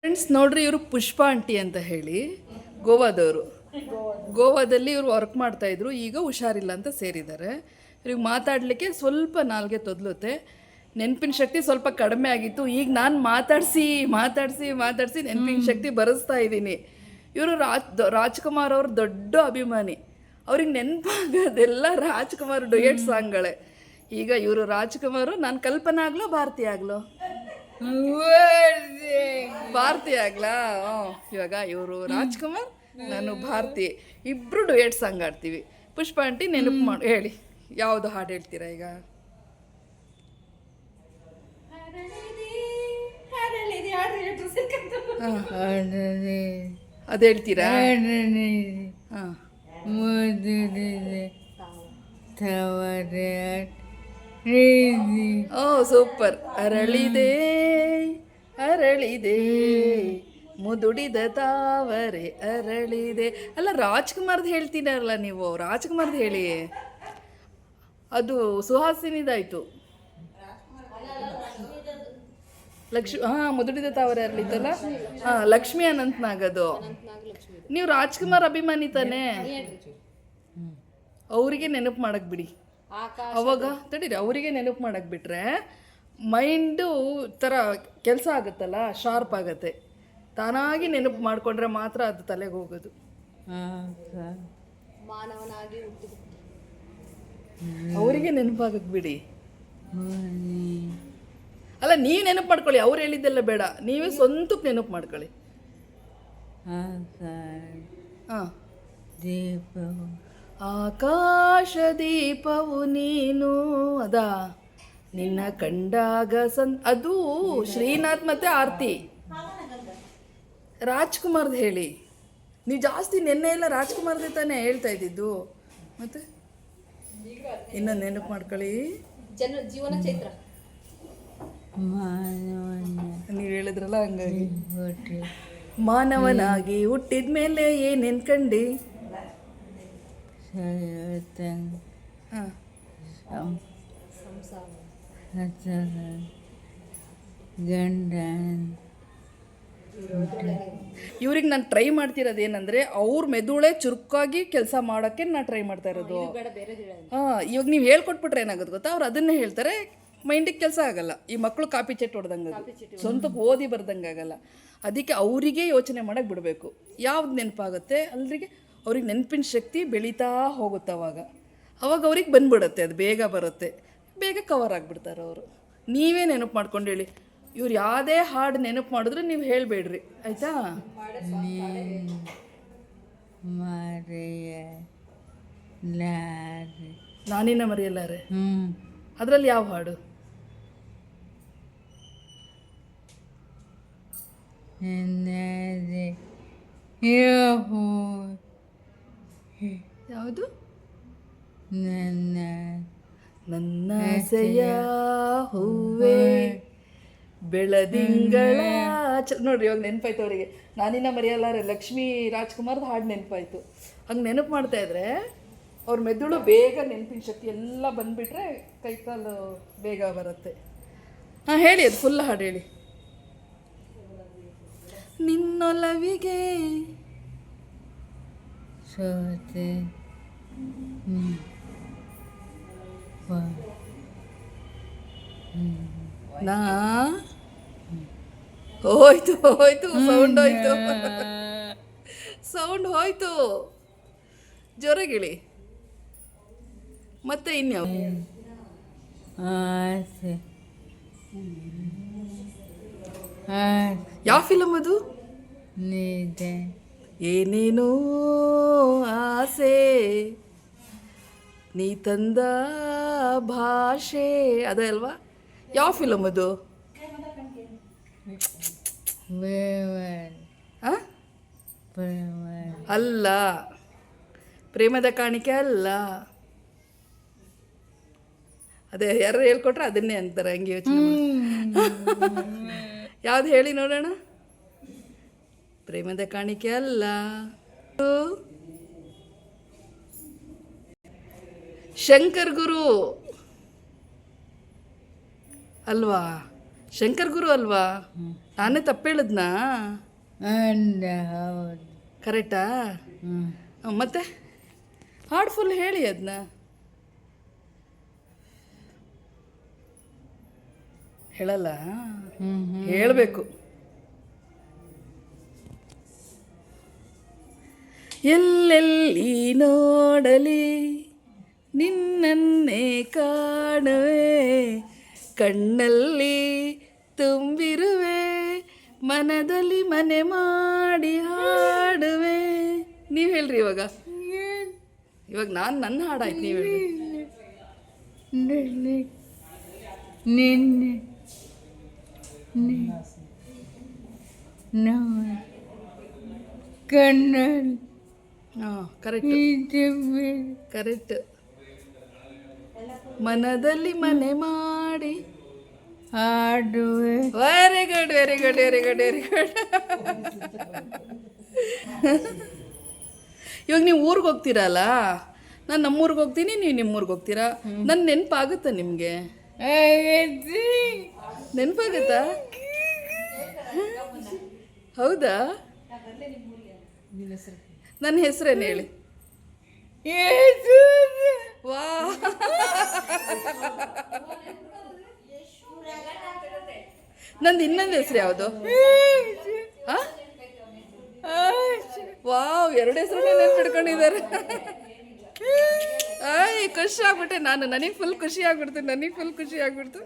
Friends ನೋಡ್ರಿ, ಇವರು ಪುಷ್ಪ aunty ಅಂತ ಹೇಳಿ ಗೋವಾದವರು. ಗೋವಾದಲ್ಲಿ ಇವರು ವರ್ಕ್ ಮಾಡ್ತಾಯಿದ್ರು. ಈಗ ಹುಷಾರಿಲ್ಲ ಅಂತ ಸೇರಿದ್ದಾರೆ. ಇವ್ರಿಗೆ ಮಾತಾಡಲಿಕ್ಕೆ ಸ್ವಲ್ಪ ನಾಲ್ಗೆ ತೊದಲುತ್ತೆ. ನೆನಪಿನ ಶಕ್ತಿ ಸ್ವಲ್ಪ ಕಡಿಮೆ ಆಗಿತ್ತು. ಈಗ ನಾನು ಮಾತಾಡಿಸಿ ನೆನಪಿನ ಶಕ್ತಿ ಬರೆಸ್ತಾ ಇದ್ದೀನಿ. ಇವರು ರಾಜ್ಕುಮಾರ್ ಅವ್ರ ದೊಡ್ಡ ಅಭಿಮಾನಿ. ಅವ್ರಿಗೆ ನೆನಪಾಗೋದೆಲ್ಲ ರಾಜ್ಕುಮಾರ್ ಡುಯೆಟ್ ಸಾಂಗ್ಗಳೇ. ಈಗ ಇವರು ರಾಜ್ಕುಮಾರು, ನಾನು ಕಲ್ಪನಾ ಆಗ್ಲೋ ಭಾರತಿ ಆಗ್ಲೋ? ಭಾರತಿ ಆಗ್ಲಾ? ಇವಾಗ ಇವರು ರಾಜ್ಕುಮಾರ್, ನಾನು ಭಾರತಿ, ಇಬ್ರು ಡುಯೆಟ್ ಸಾಂಗ್ ಆಡ್ತೀವಿ. ಪುಷ್ಪ ಆಂಟಿ ನೆನಪು ಮಾಡಿ ಹೇಳಿ, ಯಾವುದು ಹಾಡು ಹೇಳ್ತೀರಾ ಈಗ? ಅದು ಹೇಳ್ತೀರಾ? ಹಾಂ, ಓ ಸೂಪರ್. ಅರಳಿದೆ ಮುದುಡಿದ ತಾವರೆ ಅರಳಿದೆ. ಅಲ್ಲ, ರಾಜ್ಕುಮಾರ್ದು ಹೇಳ್ತೀನಲ್ಲ ನೀವು, ರಾಜ್ಕುಮಾರ್ದು ಹೇಳಿ. ಅದು ಸುಹಾಸಿನಿದಾಯ್ತು. ಮುದುಡಿದ ತಾವರೆ ಅರಳಿತಲ್ಲ, ಲಕ್ಷ್ಮೀ ಅನಂತ್ನಾಗದು. ನೀವು ರಾಜ್ಕುಮಾರ್ ಅಭಿಮಾನಿ ತಾನೇ? ಅವರಿಗೆ ನೆನಪು ಮಾಡಕ್ ಬಿಡಿ. ಅವಾಗ ತಡೀರಿ, ಅವರಿಗೆ ನೆನಪು ಮಾಡಕ್ಕೆ ಬಿಟ್ರೆ ಮೈಂಡು ಥರ ಕೆಲಸ ಆಗುತ್ತಲ್ಲ, ಶಾರ್ಪ್ ಆಗುತ್ತೆ. ತಾನಾಗಿ ನೆನಪು ಮಾಡಿಕೊಂಡ್ರೆ ಮಾತ್ರ ಅದು ತಲೆಗೆ ಹೋಗೋದು. ಅವರಿಗೆ ನೆನಪಾಗಕ್ಕೆ ಬಿಡಿ. ಅಲ್ಲ, ನೀವು ನೆನಪು ಮಾಡ್ಕೊಳ್ಳಿ, ಅವ್ರು ಹೇಳಿದ್ದೆಲ್ಲ ಬೇಡ, ನೀವೇ ಸ್ವಂತಕ್ಕೆ ನೆನಪು ಮಾಡ್ಕೊಳ್ಳಿ. ಹಾಂ, ಆಕಾಶ ದೀಪವು ನೀನು, ಅದಾ ನಿನ್ನ ಕಂಡಾಗ ಅದು ಶ್ರೀನಾಥ್ ಮತ್ತೆ ಆರ್ತಿ. ರಾಜ್ಕುಮಾರ್ದು ಹೇಳಿ. ನೀವು ಜಾಸ್ತಿ ನೆನ್ನೆ ಎಲ್ಲ ರಾಜ್ಕುಮಾರ್ದೇ ತಾನೇ ಹೇಳ್ತಾ ಇದ್ದಿದ್ದು. ಮತ್ತೆ ಇನ್ನೊಂದು ನೆನಪು ಮಾಡ್ಕೊಳ್ಳಿ. ಜೀವನ ಚೈತ್ರ ನೀವು ಹೇಳಿದ್ರಲ್ಲ, ಹಂಗಾಗಿ ಮಾನವನಾಗಿ ಹುಟ್ಟಿದ ಮೇಲೆ ಏನೇನು ಕಂಡು. ಇವ್ರಿಗೆ ನಾನು ಟ್ರೈ ಮಾಡ್ತಿರೋದು ಏನಂದರೆ, ಅವ್ರ ಮೆದುಳೇ ಚುರುಕಾಗಿ ಕೆಲಸ ಮಾಡೋಕ್ಕೆ ನಾನು ಟ್ರೈ ಮಾಡ್ತಾ ಇರೋದು. ಇವಾಗ ನೀವು ಹೇಳ್ಕೊಟ್ಬಿಟ್ರೆ ಏನಾಗುತ್ತೆ ಗೊತ್ತಾ, ಅವ್ರು ಅದನ್ನೇ ಹೇಳ್ತಾರೆ, ಮೈಂಡಿಗೆ ಕೆಲಸ ಆಗಲ್ಲ. ಈ ಮಕ್ಕಳು ಕಾಪಿ ಚೆಟ್ ಹೊಡೆದಂಗೆ, ಸ್ವಂತಕ್ಕೆ ಓದಿ ಬರ್ದಂಗೆ ಆಗಲ್ಲ. ಅದಕ್ಕೆ ಅವರಿಗೆ ಯೋಚನೆ ಮಾಡೋಕ್ಕೆ ಬಿಡಬೇಕು. ಯಾವ್ದು ನೆನಪಾಗುತ್ತೆ ಅಲ್ಲಿಗೆ ಅವ್ರಿಗೆ ನೆನಪಿನ ಶಕ್ತಿ ಬೆಳೀತಾ ಹೋಗುತ್ತೆ. ಅವಾಗ ಅವ್ರಿಗೆ ಬಂದ್ಬಿಡುತ್ತೆ, ಅದು ಬೇಗ ಬರುತ್ತೆ, ಬೇಗ ಕವರ್ ಆಗಿಬಿಡ್ತಾರೆ ಅವರು. ನೀವೇ ನೆನಪು ಮಾಡ್ಕೊಂಡು ಹೇಳಿ. ಇವ್ರು ಯಾವುದೇ ಹಾಡು ನೆನಪು ಮಾಡಿದ್ರು ನೀವು ಹೇಳಬೇಡ್ರಿ, ಆಯಿತಾ? ನಾನಿನ್ನ ಮರೆಯಲ್ಲಾರೆ, ಅದರಲ್ಲಿ ಯಾವ ಹಾಡು? ಯಾವುದು? ನನ್ನಾಸೆಯ ಹೂವೇ ಬೆಳದಿಂಗಳ. ನೋಡ್ರಿ, ಇವಾಗ ನೆನಪಾಯ್ತು ಅವರಿಗೆ. ನಾನಿನ್ನ ಮರೆಯಲ್ಲಾರೆ ಲಕ್ಷ್ಮೀ ರಾಜ್ಕುಮಾರ್ದು ಹಾಡು ನೆನಪಾಯ್ತು. ಹಂಗೆ ನೆನಪು ಮಾಡ್ತಾ ಇದ್ರೆ ಅವ್ರ ಮೆದುಳು ಬೇಗ ನೆನಪಿನ ಶಕ್ತಿ ಎಲ್ಲ ಬಂದುಬಿಟ್ರೆ ಕೈಕಾಲು ಬೇಗ ಬರುತ್ತೆ. ಹಾಂ, ಹೇಳಿ, ಅದು ಫುಲ್ ಹಾಡು ಹೇಳಿ. ನಿನ್ನೊಲವಿಗೆ ಸೋತೆ ನಾ ಹೋಯ್ತು ಸೌಂಡ್ ಹೋಯ್ತು. ಜೋರಾಗಿಳಿ. ಮತ್ತೆ ಇನ್ಯಾವ? ಯಾವ ಫಿಲಮ್ ಅದು? ಏನೇನೋ ಆಸೆ ನೀ ತಂದ ಭಾಷೆ, ಅದೇ ಅಲ್ವಾ? ಯಾವ ಫಿಲಮ್ ಅದು? ಅಲ್ಲ, ಪ್ರೇಮದ ಕಾಣಿಕೆ ಅಲ್ಲ. ಅದೇ ಯಾರು ಹೇಳ್ಕೊಟ್ರೆ ಅದನ್ನೇ ಅಂತಾರೆ, ಹಂಗೆ ಯೋಚನೆ. ಯಾವ್ದು ಹೇಳಿ ನೋಡೋಣ. ಪ್ರೇಮದ ಕಾಣಿಕೆ ಅಲ್ಲ. ಶಂಕರ್ ಗುರು ಅಲ್ವಾ? ಶಂಕರ್ ಗುರು ಅಲ್ವಾ? ನಾನೇ ತಪ್ಪು ಹೇಳಿದ್ನಾ? ಹೌದು. ಕರೆಕ್ಟಾ? ಮತ್ತೆ ಹಾಡು ಫುಲ್ ಹೇಳಿ ಅದನ್ನ. ಹೇಳಲ್ಲ, ಹೇಳಬೇಕು. ಎಲ್ಲೆಲ್ಲಿ ನೋಡಲಿ ನಿನ್ನನ್ನೇ ಕಾಣುವೆ, ಕಣ್ಣಲ್ಲಿ ತುಂಬಿರುವೆ, ಮನದಲ್ಲಿ ಮನೆ ಮಾಡಿ ಹಾಡುವೆ. ನೀವು ಹೇಳ್ರಿ ಇವಾಗ. ಇವಾಗ ನಾನು ನನ್ನ ಹಾಡಾಯ್ತು, ನೀವು ಹೇಳ್ರಿ. ನಿನ್ನೆ ಕಣ್ಣಲ್ಲಿ ಹಾಂ, ಕರೆಕ್ಟ್ ಕರೆಕ್ಟ್. ಮನದಲ್ಲಿ ಮನೆ ಮಾಡಿ ಹಾಡುವೆ. Very good very good very good very good. ಇವಾಗ ನೀವು ಊರಿಗೆ ಹೋಗ್ತೀರಲ್ಲ, ನಾನು ನಮ್ಮೂರಿಗೆ ಹೋಗ್ತೀನಿ, ನೀವು ನಿಮ್ಮೂರಿಗೆ ಹೋಗ್ತೀರಾ. ನನ್ನ ನೆನಪಾಗುತ್ತಾ ನಿಮಗೆ? ನೆನಪಾಗುತ್ತಾ? ಹೌದಾ? ನನ್ನ ಹೆಸರೇನು ಹೇಳಿ? ವಾ, ನಂದು ಇನ್ನೊಂದು ಹೆಸರು ಯಾವುದು? ವಾವ್, ಎರಡು ಹೆಸರು ನೆನ್ಪಿಟ್ಕೊಂಡಿದ್ದಾರೆ. ಆಯ್, ಖುಷಿ ಆಗ್ಬಿಟ್ಟೆ ನಾನು. ನನಗೆ ಫುಲ್ ಖುಷಿ ಆಗ್ಬಿಡ್ತು.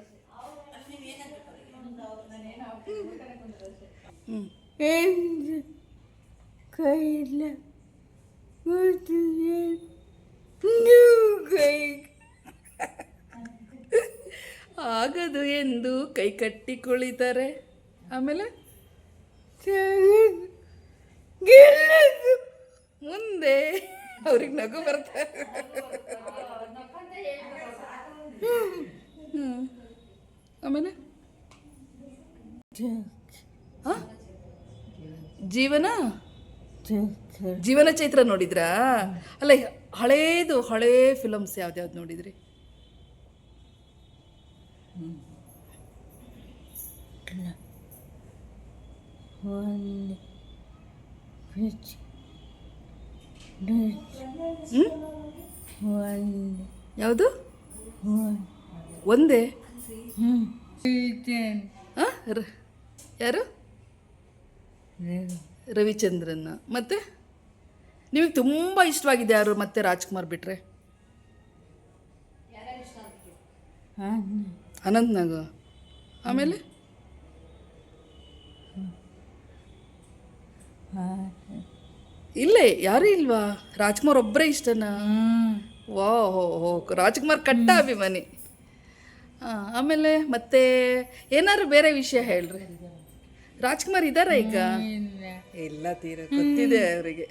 ಕೈಲ ಆಗದು ಎಂದು ಕೈ ಕಟ್ಟಿ ಕುಳಿತಾರೆ. ಆಮೇಲೆ ಮುಂದೆ ಅವ್ರಿಗೆ ನಗು ಬರ್ತಾರೆ. ಆಮೇಲೆ ಜೀವನ ಚೈತ್ರ ನೋಡಿದ್ರಾ? ಅಲ್ಲ, ಹಳೇ ಫಿಲಮ್ಸ್ ಯಾವ್ದ್ಯಾವ್ದು ನೋಡಿದ್ರಿ? ಯಾವುದು? ಒಂದೇ? ಯಾರು? ರವಿಚಂದ್ರನ್. ಮತ್ತೆ ನಿಮಗೆ ತುಂಬ ಇಷ್ಟವಾಗಿದೆ ಯಾರು? ಮತ್ತೆ ರಾಜ್ಕುಮಾರ್ ಬಿಟ್ರೆ ಅನಂತ್ನಾಗ. ಆಮೇಲೆ ಇಲ್ಲೇ ಯಾರೂ ಇಲ್ವಾ? ರಾಜ್ಕುಮಾರ್ ಒಬ್ಬರೇ ಇಷ್ಟನಾ? ವಾ, ಹೋ, ರಾಜ್ಕುಮಾರ್ ಕಟ್ಟ ಅಭಿಮಾನಿ. ಆಮೇಲೆ ಮತ್ತೆ ಏನಾದ್ರು ಬೇರೆ ವಿಷಯ ಹೇಳ್ರಿ. ರಾಜ್ಕುಮಾರ್ ಇದ್ದಾರಾ ಈಗ? ಇಲ್ಲ, ತೀರ ಗೊತ್ತಿದೆ ಅವರಿಗೆ.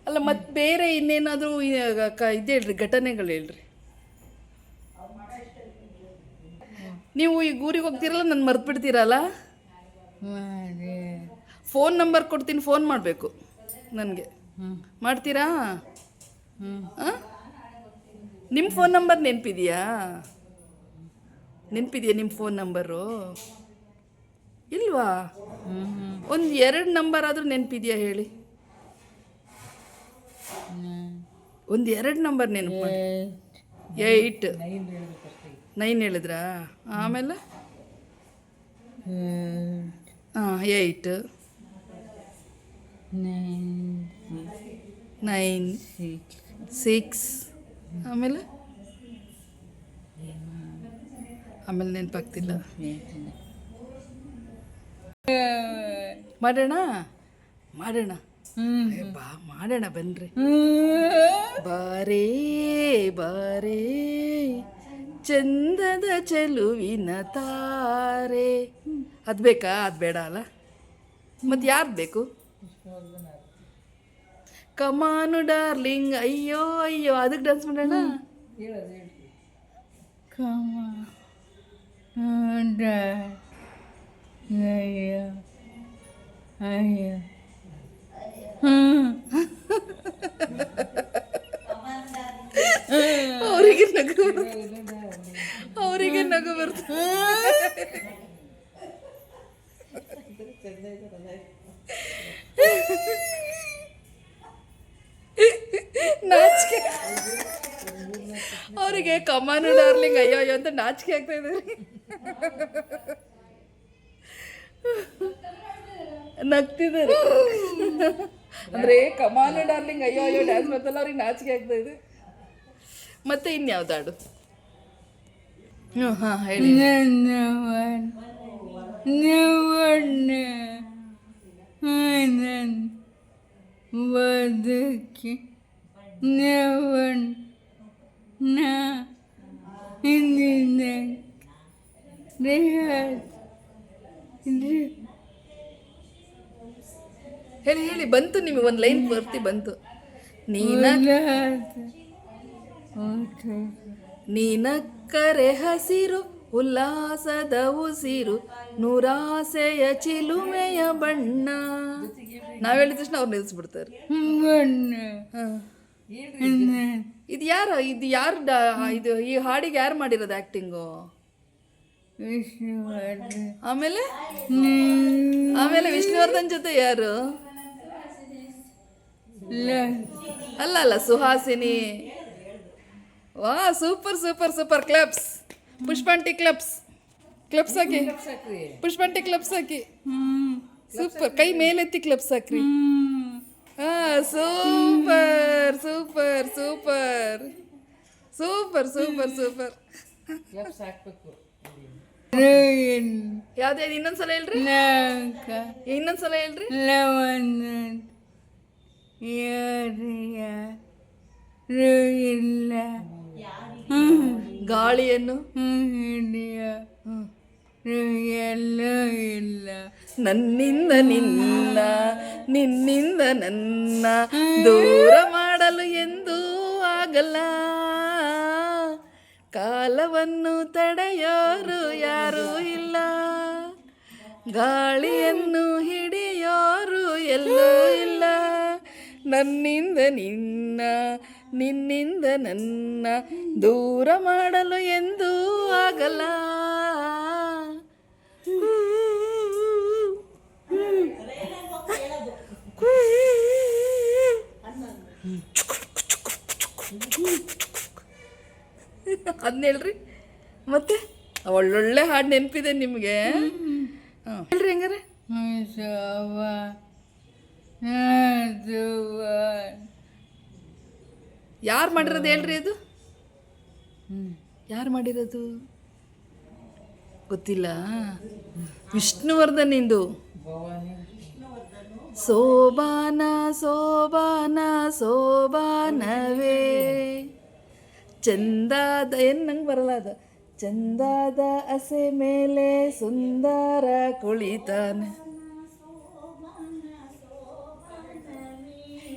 ಅಲ್ಲ, ಮತ್ತೆ ಬೇರೆ ಇನ್ನೇನಾದರೂ ಇದು ಹೇಳ್ರಿ, ಘಟನೆಗಳು ಹೇಳ್ರಿ. ನೀವು ಈಗ ಊರಿಗೆ ಹೋಗ್ತೀರಲ್ಲ, ನಾನು ಮರ್ತು ಬಿಡ್ತೀರಲ್ಲ. ಫೋನ್ ನಂಬರ್ ಕೊಡ್ತೀನಿ, ಫೋನ್ ಮಾಡಬೇಕು ನನಗೆ. ಮಾಡ್ತೀರಾ? ನಿಮ್ಮ ಫೋನ್ ನಂಬರ್ ನೆನಪಿದೆಯಾ ನಿಮ್ಮ ಫೋನ್ ನಂಬರು? ಇಲ್ವಾ? ಒಂದು 2 ನಂಬರ್ ಆದರೂ ನೆನಪಿದೆಯಾ ಹೇಳಿ? ಒಂದು 2 ನಂಬರ್ ನೆನಪು ಮಾಡಿ. 8 9 ಹೇಳಿದ್ರಾ? ಆಮೇಲೆ 8 9 6 ಆಮೇಲೆ ನೆನಪಾಗ್ತಿಲ್ಲ. ಮಾಡೋಣ ಬಾ, ಮಾಡೋಣ ಬನ್ರಿ. ಬಾರೇ ಬಾರೇ ಚಂದದ ಚೆಲುವಿನ ತಾರೆ. ಅದು ಬೇಕಾ? ಅದು ಬೇಡ ಅಲ್ಲ? ಮತ್ತು ಯಾರು ಬೇಕು? ಕಮಾನು ಡಾರ್ಲಿಂಗ್, ಅಯ್ಯೋ ಅಯ್ಯೋ, ಅದಕ್ಕೆ ಡ್ಯಾನ್ಸ್ ಮಾಡೋಣ. ಅವರಿಗೆ ನಗು ಬರ್ತದೆ. ನಾಚಿಕೆ ಅವರಿಗೆ ಕಮಾನು ಡಾರ್ಲಿಂಗ್ ಅಯ್ಯೋ ಅಯ್ಯೋ ಅಂತ ನಾಚಿಕೆ ಆಗ್ತಾ ಇದೆ. ನಗ್ತಿದ್ದಾರೆ ಅಂದ್ರೆ ಕಮಾನು ಡಾರ್ಲಿಂಗ್ ಅಯ್ಯೋ ಅಯ್ಯೋ ಡ್ಯಾನ್ಸ್ ಮಾಡ್ತಲ್ಲ ಅವ್ರಿಗೆ ನಾಚಿಕೆ ಆಗ್ತಾ ಇದೆ. ಮತ್ತೆ ಇನ್ಯಾವ್ದು ಹಾಡು? ಹಾಂ ಹೇಳಿ. ಬದುಕಿ ನವಣ್ಣ ಹಿಂದಿನ ಹೇಳಿ ಹೇಳಿ, ಬಂತು ನಿಮಗೆ ಒಂದು ಲೈನ್ ಬರ್ತಿ ಬಂತು. ನೀನಕ್ಕರೆ ಹಸಿರು ಉಲ್ಲಾಸದ ಉಸಿರು ನೂರಾಸೆಯ ಚಿಲುಮೆಯ ಬಣ್ಣ. ನಾವ್ ಹೇಳಿದ ತಕ್ಷಣ ಅವ್ರು ನಿಲ್ಲಿಸ್ಬಿಡ್ತಾರೆ. ಇದು ಯಾರು ಇದು ಈ ಹಾಡಿಗೆ ಯಾರು ಮಾಡಿರೋದು ಆಕ್ಟಿಂಗು? ಆಮೇಲೆ ಆಮೇಲೆ ವಿಷ್ಣುವರ್ಧನ್ ಜೊತೆ ಯಾರು? ಅಲ್ಲ ಅಲ್ಲ, ಸುಹಾಸಿನಿ. ವಾ, ಸೂಪರ್ ಸೂಪರ್ ಸೂಪರ್. ಕ್ಲಬ್ಸ್, ಪುಷ್ಪಂಟಿ ಕ್ಲಬ್ಸ್ ಹಾಕಿ, ಪುಷ್ಪಂಟಿ ಕ್ಲಬ್ಸ್ ಹಾಕಿ. ಸೂಪರ್, ಕೈ ಮೇಲೆತ್ತಿ ಕ್ಲಬ್ಸ್ ಹಾಕ್ರಿ. ಹಾ, super super super super super super. ಯಾವ್ದು ಇನ್ನೊಂದ್ಸಲ ಹೇಳ್ರಿ, ಇನ್ನೊಂದ್ಸಲ ಹೇಳ್ರಿ. ಗಾಳಿಯನ್ನು ಎಲ್ಲ ಇಲ್ಲ, ನನ್ನಿಂದ ನಿನ್ನ ನಿನ್ನಿಂದ ನನ್ನ ದೂರ ಮಾಡಲು ಎಂದೂ ಆಗಲ್ಲ. ಕಾಲವನ್ನು ತಡೆಯೋರು ಯಾರೂ ಇಲ್ಲ, ಗಾಳಿಯನ್ನು ಹಿಡಿಯೋರು ಎಲ್ಲೂ ಇಲ್ಲ. ನನ್ನಿಂದ ನಿನ್ನ ನಿನ್ನಿಂದ ನನ್ನ ದೂರ ಮಾಡಲು ಎಂದೂ ಆಗಲ್ಲ. ಅದನ್ನ ಹೇಳ್ರಿ. ಮತ್ತೆ ಒಳ್ಳೊಳ್ಳೆ ಹಾಡು ನೆನಪಿದೆ ನಿಮಗೆ. ಹೇಳ್ರಿ ಹೆಂಗಾರೆ. ಯಾರು ಮಾಡಿರೋದು ಹೇಳ್ರಿ? ಅದು ಯಾರು ಮಾಡಿರೋದು ಗೊತ್ತಿಲ್ಲ. ವಿಷ್ಣುವರ್ಧನ್ ಇಂದು. ಸೋಬಾನ ಸೋಬಾನ ಸೋಬಾನವೇ ಚಂದಾದ ನಂಗೆ ಬರಲ್ಲ ಅದು. ಚಂದಾದ ಹಸೆ ಮೇಲೆ ಸುಂದರ ಕುಳಿತಾನೆ.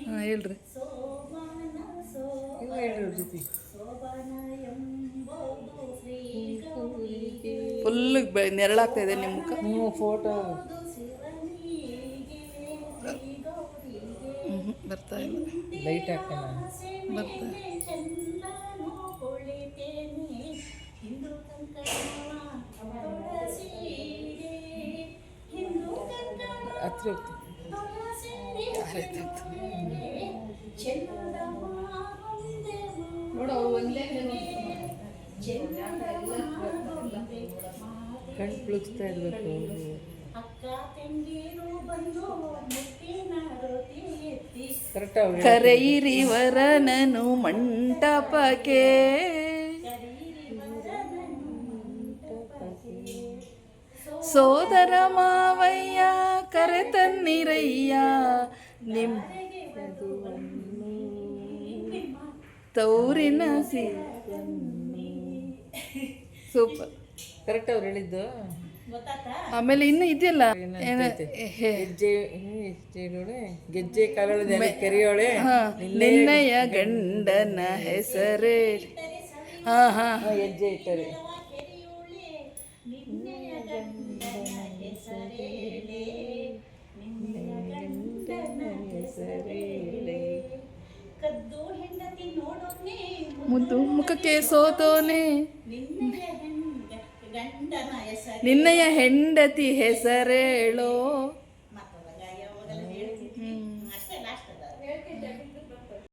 ಹಾಂ ಹೇಳ್ರಿ. ಫುಲ್ ನೆರಳಾಗ್ತಾ ಇದೆ ನಿಮ್ಮ ಮುಖ. ಫೋಟೋ ಬರ್ತಾ ಇಲ್ಲ, ಲೈಟ್ ಹಾಕೋಣ. ಬರ್ತಾ ಹತ್ರ ಕಣ್ಣು ಪ್ಲುಕ್ಸ್ತಾ ಇರ್ಬೇಕು. ಕರೆಯಿರಿ ವರನನು ಮಂಟಪಕ್ಕೆ, ಸೋದರ ಮಾವಯ್ಯ ಕರೆ ತನ್ನಿರಯ್ಯ ನಿಮ್ ತೌರಿನ ಸೂಪರ್. ಕರೆಕ್ಟ್ ಅವ್ರು ಹೇಳಿದ್ದು. ಆಮೇಲೆ ಇನ್ನು ಇದೆಯಲ್ಲ ಗೆಜ್ಜೆ ಕಾಲೊಳೆ ಕರಿಯೋಳೆ ನಿನ್ನಯ ಗಂಡನ ಹೆಸರೇ. ಹಾ ಹಾ, ಹೆಜ್ಜೆ ಇಟ್ಟರೆ ಮುದ್ದು ಮುಖಕ್ಕೆ ಸೋತೋನೆ ನಿನ್ನಯ ಹೆಂಡತಿ ಹೆಸರೇಳೋ